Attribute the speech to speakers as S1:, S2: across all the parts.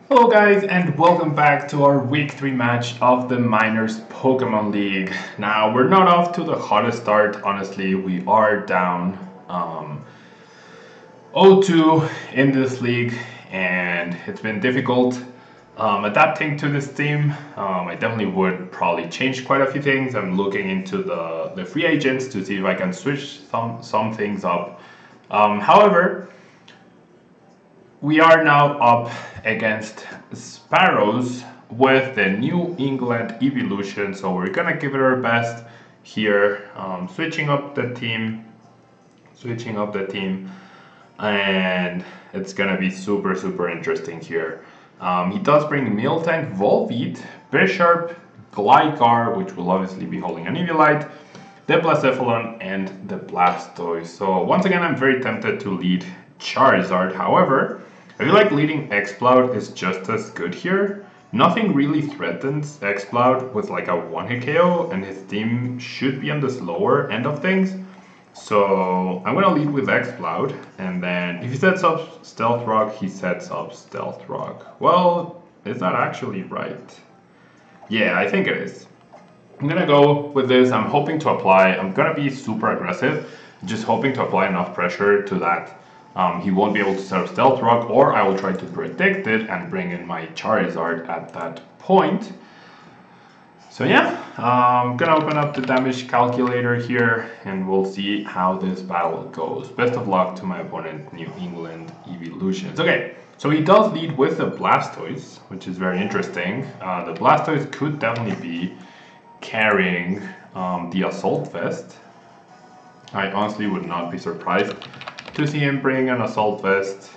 S1: Hello guys and welcome back to our week 3 match of the Minors Pokemon League. Now we're not off to the hottest start, honestly. We are down 0-2 in this league and it's been difficult adapting to this team. I definitely would probably change quite a few things. I'm looking into the free agents to see if I can switch some things up. However, we are now up against Sparrows with the New England evolution, so we're gonna give it our best here, switching up the team, and it's gonna be super interesting here. He does bring Miltank, Volbeat, Bisharp, Gligar, which will obviously be holding an Eviolite, the Blacephalon, and the Blastoise. So once again, I'm very tempted to lead Charizard. However, I feel like leading Exploud is just as good here. Nothing really threatens Exploud with like a one-hit KO, and his team should be on the slower end of things. So I'm gonna lead with Exploud, and then if he sets up Stealth Rock, he sets up Stealth Rock. Well, is that actually right? Yeah, I think it is. I'm gonna go with this. I'm hoping to apply, I'm gonna be super aggressive, just hoping to apply enough pressure to that he won't be able to set up Stealth Rock, or I will try to predict it and bring in my Charizard at that point. So yeah, I'm gonna open up the damage calculator here and we'll see how this battle goes. Best of luck to my opponent, New England Evolutions. Okay, so he does lead with the Blastoise, which is very interesting. The Blastoise could definitely be carrying the Assault Vest. I honestly would not be surprised to see him bring an Assault Vest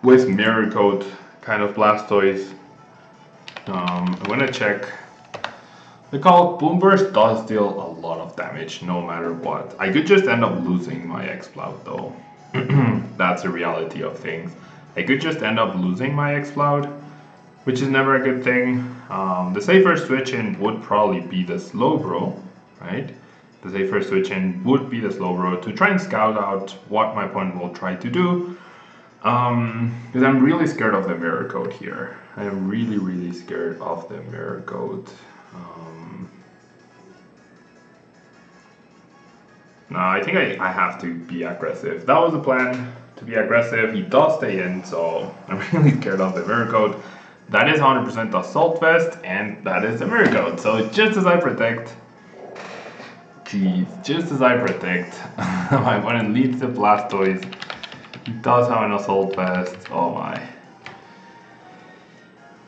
S1: with Mirror Coat kind of Blastoise. I'm gonna check. The Calc Boom Burst does deal a lot of damage no matter what. I could just end up losing my Exploud though. That's the reality of things. I could just end up losing my Exploud, which is never a good thing. The safer switch in would probably be the Slowbro, right? The safer switch in would be the Slowbro to try and scout out what my opponent will try to do. Because I'm really scared of the Mirror Coat here. I am really scared of the Mirror Coat. No, I think I have to be aggressive. That was the plan, to be aggressive. He does stay in, so I'm really scared of the Mirror Coat. That is 100% Assault Vest, and that is the Mirror Coat. So just as I predict, just as I predict, my opponent leads the Blastoise. He does have an Assault Vest. Oh my.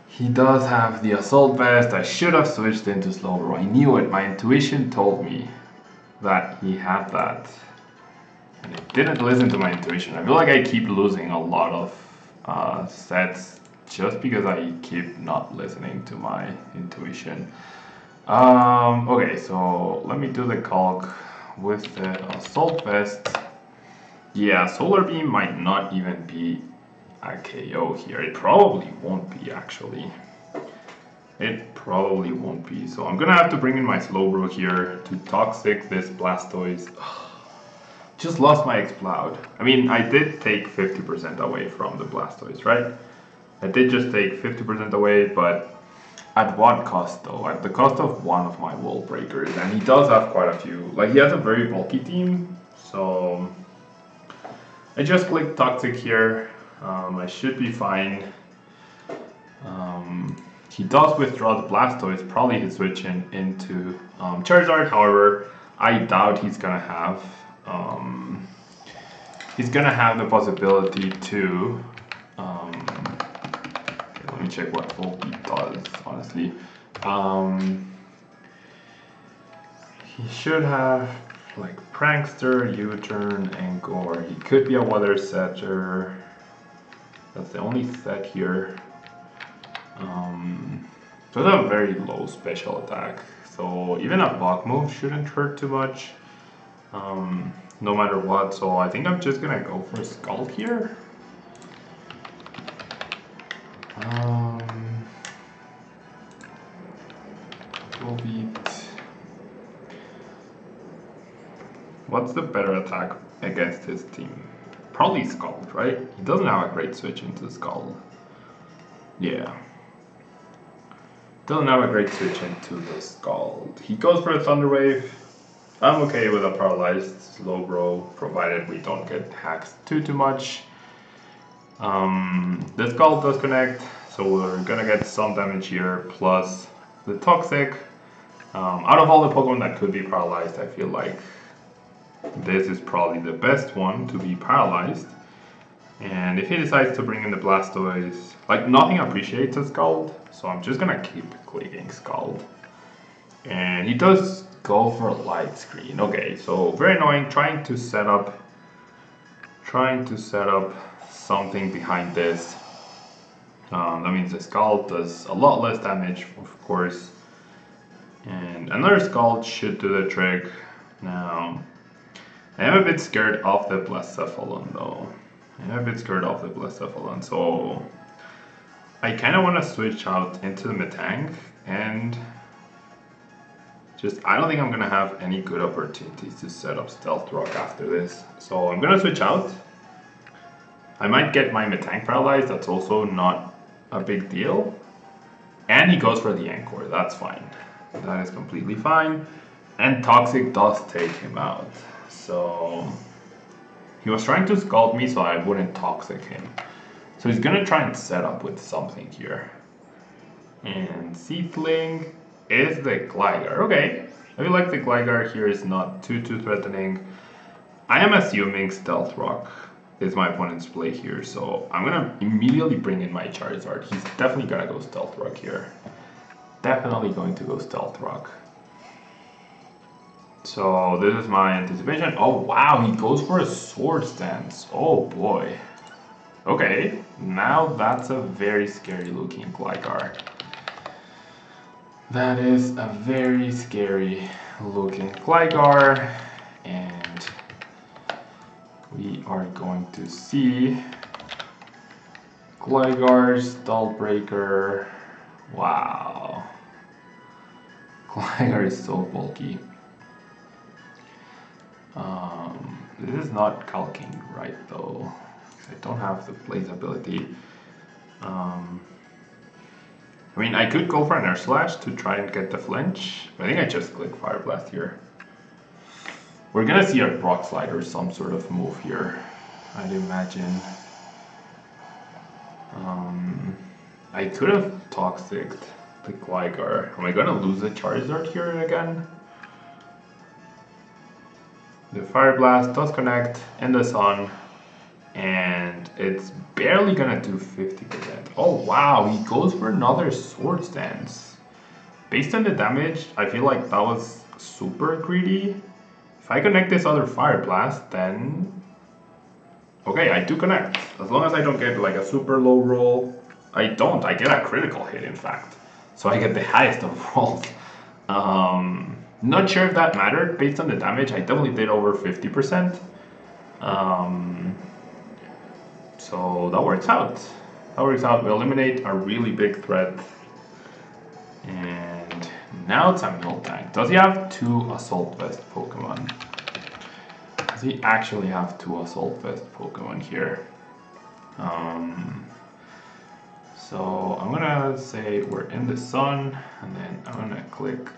S1: He does have the Assault Vest. I should have switched into Slowbro. I knew it. My intuition told me that he had that. And I didn't listen to my intuition. I feel like I keep losing a lot of sets just because I keep not listening to my intuition. Okay, so let me do the calc with the Assault Vest. Yeah, Solar Beam might not even be a KO here. It probably won't be, actually. It probably won't be. So I'm gonna have to bring in my Slowbro here to Toxic this Blastoise. Just lost my Exploud. I mean, I did take 50% away from the Blastoise, right? I did just take 50% away, but at what cost though? At the cost of one of my Wall Breakers. And he does have quite a few. Like, he has a very bulky team, so I just clicked Toxic here. I should be fine. He does withdraw the Blastoise, probably his switch into Charizard. However, I doubt he's gonna have the possibility to. Okay, let me check what Volbeat does. Honestly, he should have like Prankster, U-Turn, Angor. He could be a Weather Setter. That's the only set here. So that's a very low special attack. So even a Bug move shouldn't hurt too much, no matter what. So I think I'm just gonna go for Skull here. Volbeat. What's the better attack against his team? Probably Skull, right? He doesn't have a great switch into Skull. Yeah. Doesn't have a great switch into the Scald. He goes for a Thunder Wave. I'm okay with a paralyzed slow row, provided we don't get hacked too much. The Scald does connect, so we're gonna get some damage here, plus the Toxic. Out of all the Pokemon that could be paralyzed, I feel like this is probably the best one to be paralyzed. And if he decides to bring in the Blastoise, like nothing appreciates a Scald, so I'm just gonna keep clicking Scald. And he does go for a Light Screen. Okay, so very annoying, trying to set up something behind this. That means the Scald does a lot less damage, of course. And another Scald should do the trick. Now, I am a bit scared of the Blacephalon though. So I kind of want to switch out into the Metang, and I don't think I'm going to have any good opportunities to set up Stealth Rock after this. So I'm going to switch out. I might get my Metang paralyzed, that's also not a big deal. And he goes for the Encore, that's fine. That is completely fine. And Toxic does take him out. So he was trying to Scald me so I wouldn't Toxic him. So he's gonna try and set up with something here. And Seathling is the Gligar. Okay, I feel like the Gligar here is not too threatening. I am assuming Stealth Rock is my opponent's play here, so I'm gonna immediately bring in my Charizard. He's definitely gonna go Stealth Rock here. Definitely going to go Stealth Rock. So this is my anticipation. Oh wow, he goes for a Swords Dance. Oh boy. Okay, now that's a very scary looking Gligar. That is a very scary looking Gligar, and we are going to see Gligar, Stall Breaker. Wow. Gligar is so bulky. This is not calking right though. I don't have the Blaze ability. I mean, I could go for an Aegislash to try and get the flinch. I think I just click Fire Blast here. We're gonna see a Rock Slide or some sort of move here, I'd imagine. I could have Toxic'd the Gligar. Am I gonna lose the Charizard here again? The Fire Blast does connect in the sun, and it's barely gonna do 50%. Oh wow, he goes for another Swords Dance. Based on the damage, I feel like that was super greedy. If I connect this other Fire Blast, then... Okay, I do connect. As long as I don't get like a super low roll. I don't, I get a critical hit in fact. So I get the highest of rolls. Not sure if that mattered based on the damage. I definitely did over 50%. So that works out. We eliminate a really big threat. And now it's a Miltank. Does he have 2 Assault Vest Pokemon? Does he actually have 2 Assault Vest Pokemon here? So I'm gonna say we're in the sun, and then I'm gonna click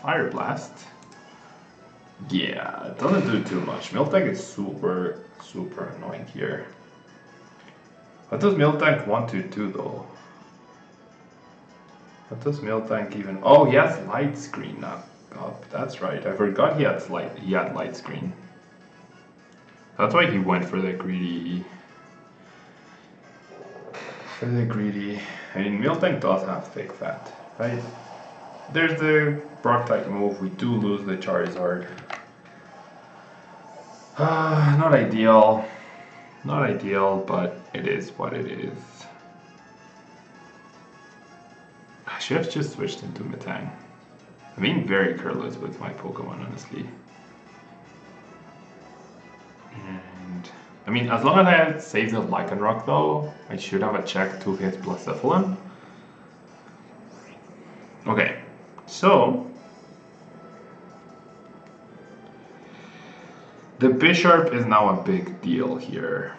S1: Fire Blast. Yeah, it doesn't do too much. Miltank is super annoying here. What does Miltank want to do though? What does Miltank even... Oh, he has Light Screen up. That's right. I forgot he had Light Screen. That's why he went for the greedy... I mean, Miltank does have Fake Fat, right? There's the Brock type move. We do lose the Charizard. Not ideal. Not ideal, but it is what it is. I should have just switched into Metang. I'm being very careless with my Pokemon, honestly. And I mean, as long as I have saved the Lycanroc though, I should have a check to hit Blacephalon. Okay, so the Bisharp is now a big deal here.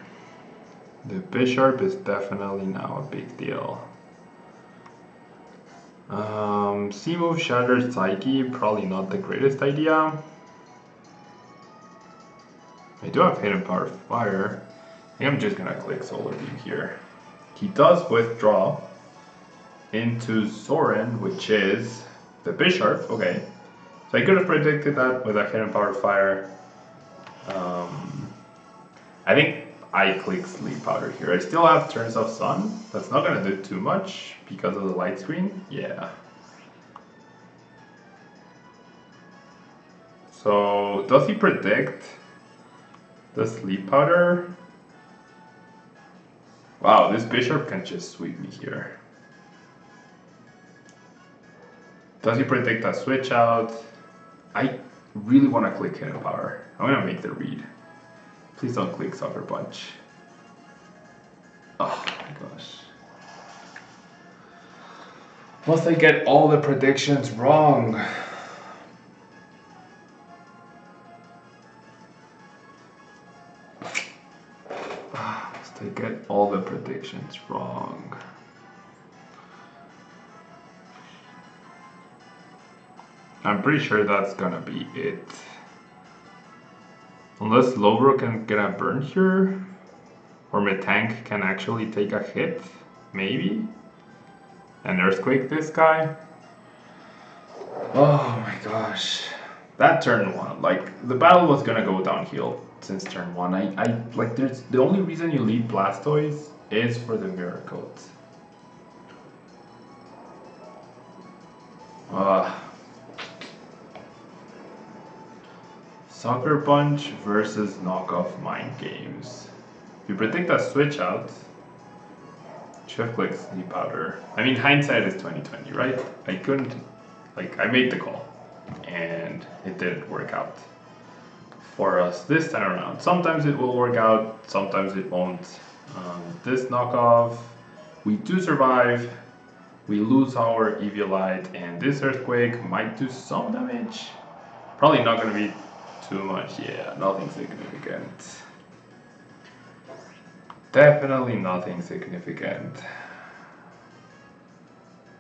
S1: The Bishop is definitely now a big deal. C-move Shatter Psyche, probably not the greatest idea. I do have Hidden Power Fire. I think I'm just gonna click Solar Beam here. He does withdraw into Soren, which is the Bishop. Okay, so I could have predicted that with a Hidden Power Fire. I think I click Sleep Powder here. I still have Turns of Sun. That's not gonna do too much because of the light screen. Yeah. So does he predict the Sleep Powder? Wow, this Bishop can just sweep me here. Does he predict a switch out? I really want to click Hidden Power. I'm gonna make the read. Please don't click Sucker Punch. Oh my gosh. Must I get all the predictions wrong? Must I get all the predictions wrong? I'm pretty sure that's gonna be it. Unless Lowbro can get a burn here, or my tank can actually take a hit, maybe? And Earthquake this guy? Oh my gosh. That turn one, like, the battle was gonna go downhill since turn one. I like, there's, the only reason you lead Blastoise is for the Mirror Coat. Sucker Punch versus Knockoff Mind Games. If you predict a switch out, should have clicked Sleep Powder. I mean, hindsight is 2020, right? I couldn't, like, I made the call, and it didn't work out for us this time around. Sometimes it will work out, sometimes it won't. This knockoff, we do survive. We lose our Eviolite, and this Earthquake might do some damage. Probably not going to be too much, yeah, nothing significant. Definitely nothing significant.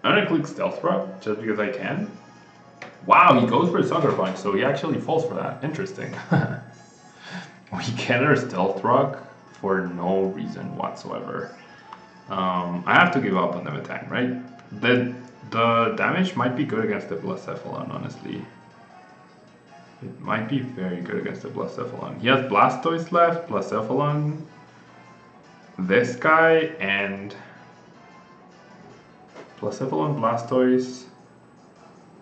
S1: I'm gonna click Stealth Rock just because I can. Wow, he goes for a Sucker Punch, so he actually falls for that. Interesting. We get our Stealth Rock for no reason whatsoever. I have to give up on them attack, right? The damage might be good against the Blacephalon, honestly. It might be very good against the Blacephalon. He has Blastoise left, Blacephalon, this guy, and Blacephalon, Blastoise,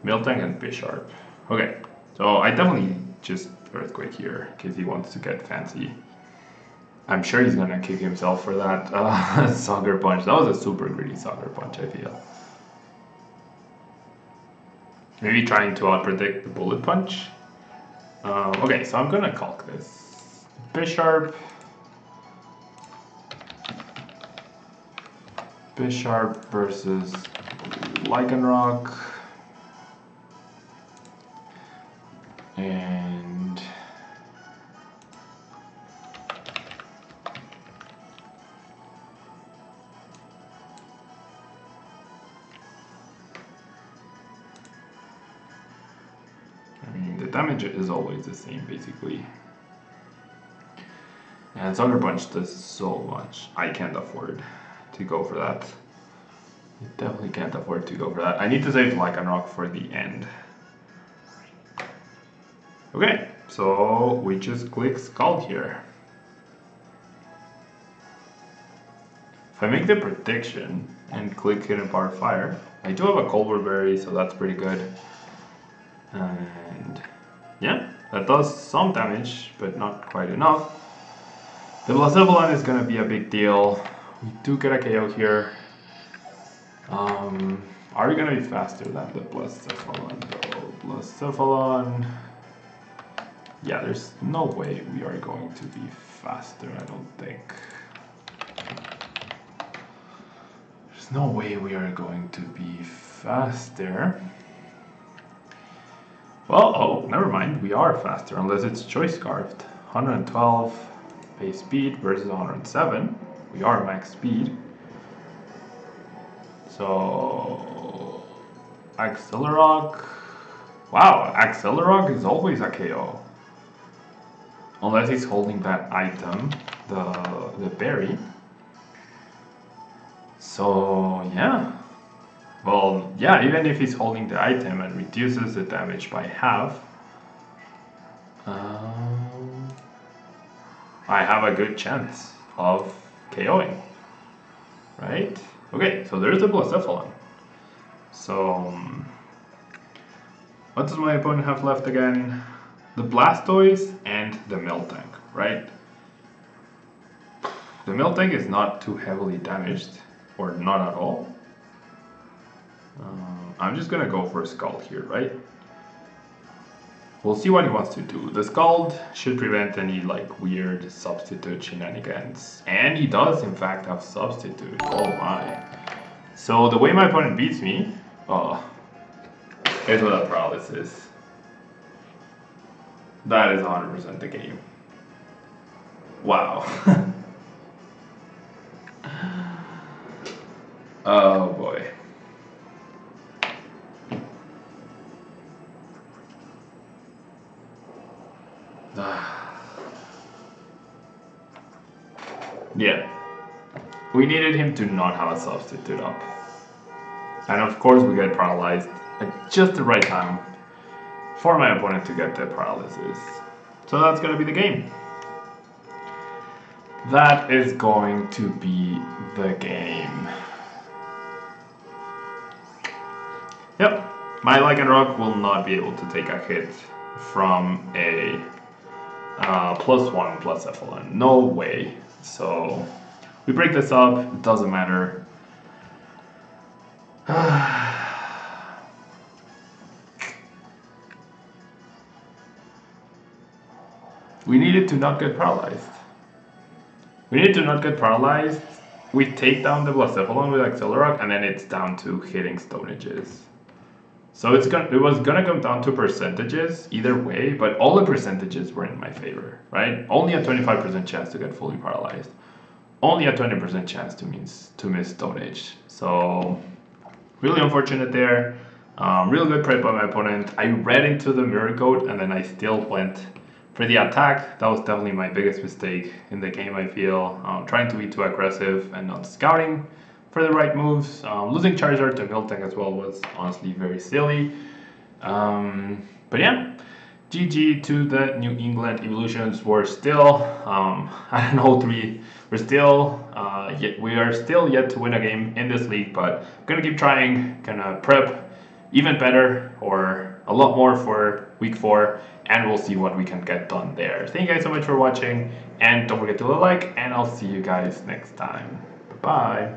S1: Miltank, and Bisharp. Okay, so I definitely just Earthquake here in case he wants to get fancy. I'm sure he's gonna kick himself for that Sucker Punch. That was a super greedy Sucker Punch, I feel. Maybe trying to outpredict the Bullet Punch. Okay, so I'm gonna calc this. Bisharp. Bisharp versus Lycanroc. And I mean, the damage is always the same, basically. And Sucker Punch does so much. I can't afford to go for that. I definitely can't afford to go for that. I need to save Lycanroc for the end. Okay, so we just click Scald here. If I make the prediction and click Hidden Power Fire, I do have a Colbur Berry, so that's pretty good. And yeah, that does some damage, but not quite enough. The Blacephalon is gonna be a big deal. We do get a KO here. Are we gonna be faster than the Blacephalon though? Blacephalon. Yeah, there's no way we are going to be faster, I don't think. There's no way we are going to be faster. Well, oh, never mind, we are faster, unless it's Choice Scarfed. 112 base speed versus 107. We are max speed. So Accelerock. Wow, Accelerock is always a KO. Unless he's holding that item, the berry. So yeah. Well, yeah, even if he's holding the item and reduces the damage by half, I have a good chance of KOing, right? Okay, so there's the Blacephalon. So, what does my opponent have left again? The Blastoise and the Miltank, right? The Miltank is not too heavily damaged, or not at all. I'm just gonna go for a Scald here, right? We'll see what he wants to do. The Scald should prevent any like weird substitute shenanigans. And he does in fact have substitute. Oh my. So the way my opponent beats me, is with a paralysis. That is 100% the game. Wow. Oh boy. Yeah, we needed him to not have a substitute up. And of course we get paralyzed at just the right time for my opponent to get the paralysis. So that's gonna be the game. That is going to be the game. Yep, my Lycanroc will not be able to take a hit from a +1 Blacephalon. No way. So we break this up, it doesn't matter. We needed to not get paralyzed. We need to not get paralyzed. We take down the Blacephalon with Accelerock and then it's down to hitting Stonages. So it was gonna come down to percentages either way, but all the percentages were in my favor, right? Only a 25% chance to get fully paralyzed. Only a 20% chance to miss Stone Age. So really unfortunate there. Real good prep by my opponent. I read into the Mirror Coat and then I still went for the attack. That was definitely my biggest mistake in the game, I feel. Trying to be too aggressive and not scouting for the right moves. Losing Charizard to Miltank as well was honestly very silly. But yeah, GG to the New England Evolutions. We're still, I don't know, we are still yet to win a game in this league, but I'm gonna keep trying, gonna prep even better or a lot more for week 4, and we'll see what we can get done there. Thank you guys so much for watching, and don't forget to like, and I'll see you guys next time. Bye-bye.